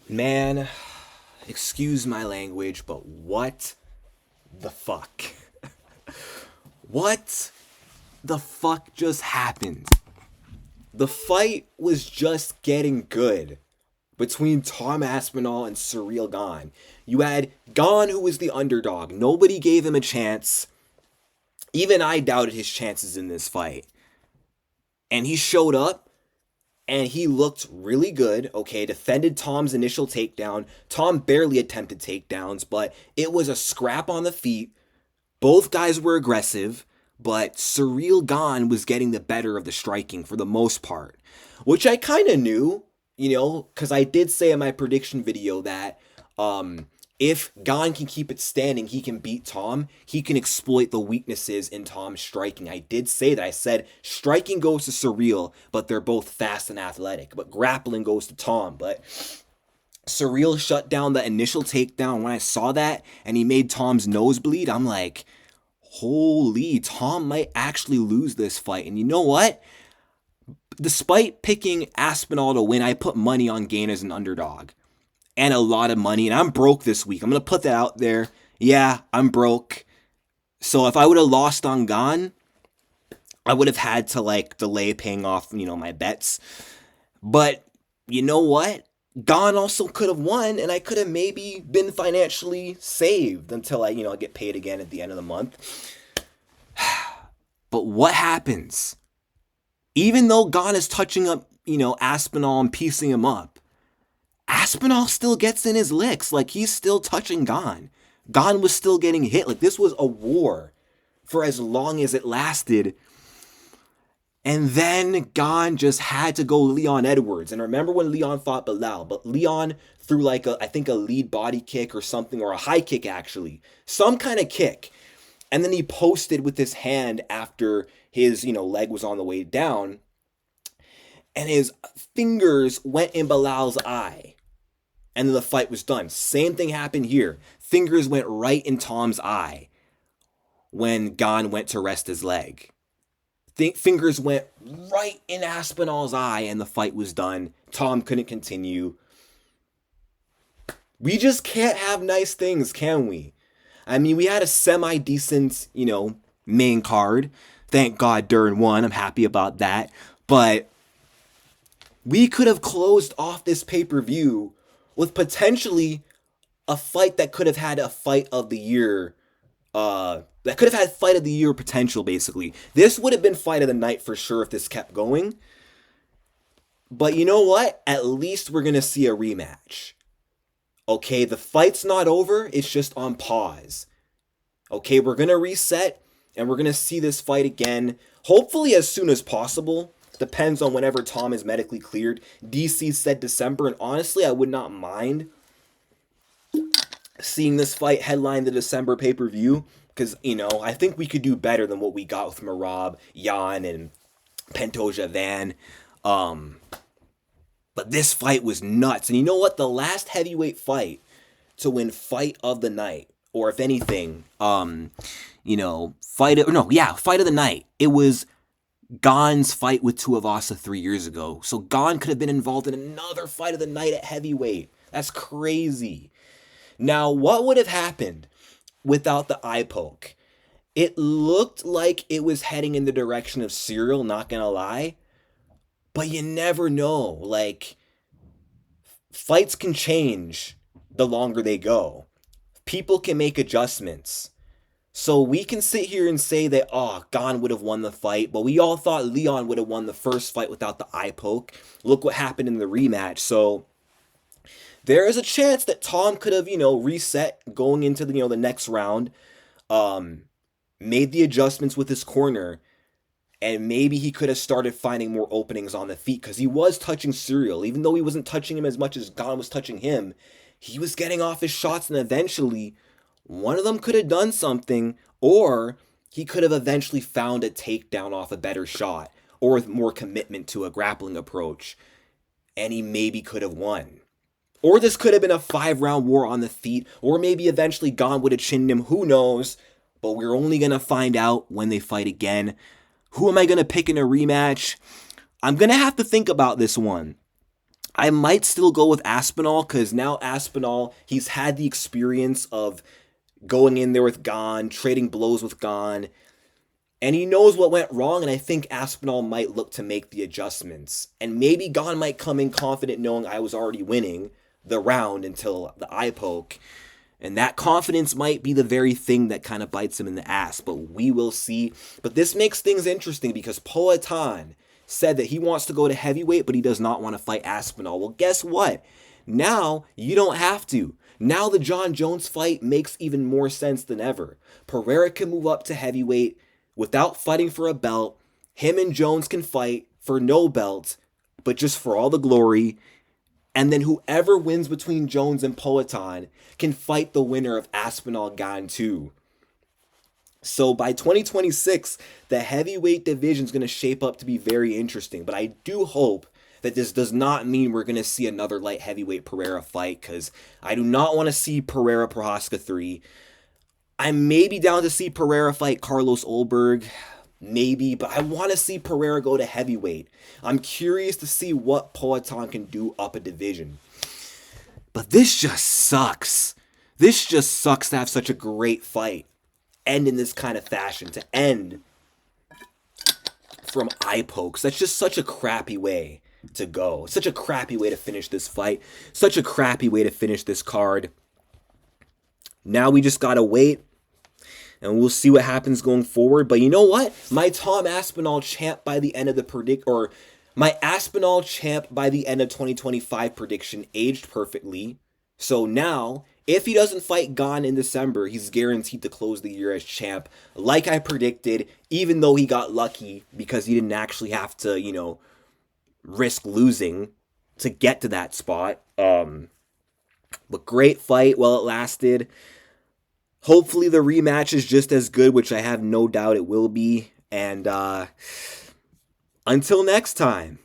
Man, excuse my language, but what the fuck? What the fuck just happened? The fight was just getting good between Tom Aspinall and Surreal Gane. You had Gane, who was the underdog. Nobody gave him a chance. Even I doubted his chances in this fight. And he showed up and he looked really good. Okay, defended Tom's initial takedown. Tom barely attempted takedowns, but it was a scrap on the feet. Both guys were aggressive, but Surreal Gane was getting the better of the striking for the most part, which I kind of knew, because I did say in my prediction video that if Gane can keep it standing, he can beat Tom. He can exploit the weaknesses in Tom's striking. I did say that. I said striking goes to Surreal, but they're both fast and athletic. But grappling goes to Tom. But Surreal shut down the initial takedown. When I saw that and he made Tom's nose bleed, I'm like, holy, Tom might actually lose this fight. And you know what? Despite picking Aspinall to win, I put money on Gane as an underdog. And a lot of money. And I'm broke this week. I'm going to put that out there. Yeah, I'm broke. So if I would have lost on Gane, I would have had to delay paying off, my bets. But you know what? Gane also could have won, and I could have maybe been financially saved until I get paid again at the end of the month. But what happens? Even though Gane is touching up, Aspinall and piecing him up, Aspinall still gets in his licks. He's still touching Gane. Gane was still getting hit. This was a war for as long as it lasted. And then Gane just had to go Leon Edwards. And remember when Leon fought Bilal? But Leon threw I think a lead body kick or something, or a high kick actually. Some kind of kick. And then he posted with his hand after his, leg was on the way down. And his fingers went in Bilal's eye. And then the fight was done. Same thing happened here. Fingers went right in Tom's eye when Gane went to rest his leg. Fingers went right in Aspinall's eye and the fight was done. Tom couldn't continue. We just can't have nice things, can we? I mean, we had a semi-decent, main card. Thank God Dern won. I'm happy about that. But we could have closed off this pay-per-view with potentially a fight that could have had a fight of the year. That could have had fight of the year potential, basically. This would have been fight of the night for sure if this kept going. But you know what? At least we're going to see a rematch. Okay, the fight's not over. It's just on pause. Okay, we're going to reset and we're going to see this fight again. Hopefully as soon as possible. Depends on whenever Tom is medically cleared. DC said December, and honestly, I would not mind seeing this fight headline the December pay-per-view. Because, I think we could do better than what we got with Merab, Jan, and Pantoja Van. But this fight was nuts. And you know what? The last heavyweight fight to win fight of the night, or if anything, fight of the night. It was Gane's fight with Tuivasa 3 years ago. So Gane could have been involved in another fight of the night at heavyweight. That's crazy. Now, what would have happened without the eye poke? It looked like it was heading in the direction of Cyril, not gonna lie. But you never know. Fights can change the longer they go. People can make adjustments. So we can sit here and say that, Gane would have won the fight, but we all thought Leon would have won the first fight without the eye poke. Look what happened in the rematch. So there is a chance that Tom could have, reset going into the next round, made the adjustments with his corner, and maybe he could have started finding more openings on the feet, because he was touching Cyril. Even though he wasn't touching him as much as Gane was touching him, he was getting off his shots, and eventually one of them could have done something, or he could have eventually found a takedown off a better shot, or with more commitment to a grappling approach, and he maybe could have won. Or this could have been a 5-round war on the feet, or maybe eventually Gane would have chinned him, who knows, but we're only going to find out when they fight again. Who am I going to pick in a rematch? I'm going to have to think about this one. I might still go with Aspinall because now Aspinall, he's had the experience of going in there with Gane, trading blows with Gane, and he knows what went wrong, and I think Aspinall might look to make the adjustments. And maybe Gane might come in confident knowing I was already winning the round until the eye poke. And that confidence might be the very thing that kind of bites him in the ass, but we will see. But this makes things interesting because Poatan said that he wants to go to heavyweight, but he does not want to fight Aspinall. Well, guess what? Now you don't have to. Now the John Jones fight makes even more sense than ever. Pereira can move up to heavyweight without fighting for a belt. Him and Jones can fight for no belt, but just for all the glory. And then whoever wins between Jones and Poatan can fight the winner of Aspinall Gane too. So by 2026, the heavyweight division is going to shape up to be very interesting. But I do hope that this does not mean we're going to see another light heavyweight Pereira fight, because I do not want to see Pereira Prohaska 3. I may be down to see Pereira fight Carlos Olberg, maybe, but I want to see Pereira go to heavyweight. I'm curious to see what Poatan can do up a division. But this just sucks. This just sucks to have such a great fight end in this kind of fashion, to end from eye pokes. That's just such a crappy way to go. Such a crappy way to finish this fight. Such a crappy way to finish this card. Now we just gotta wait, and we'll see what happens going forward. But you know what? My Tom Aspinall champ by the end of my Aspinall champ by the end of 2025 prediction aged perfectly. So now, if he doesn't fight Gane in December, he's guaranteed to close the year as champ, like I predicted, even though he got lucky because he didn't actually have to, risk losing to get to that spot. But great fight while it lasted. Hopefully the rematch is just as good, which I have no doubt it will be. And until next time.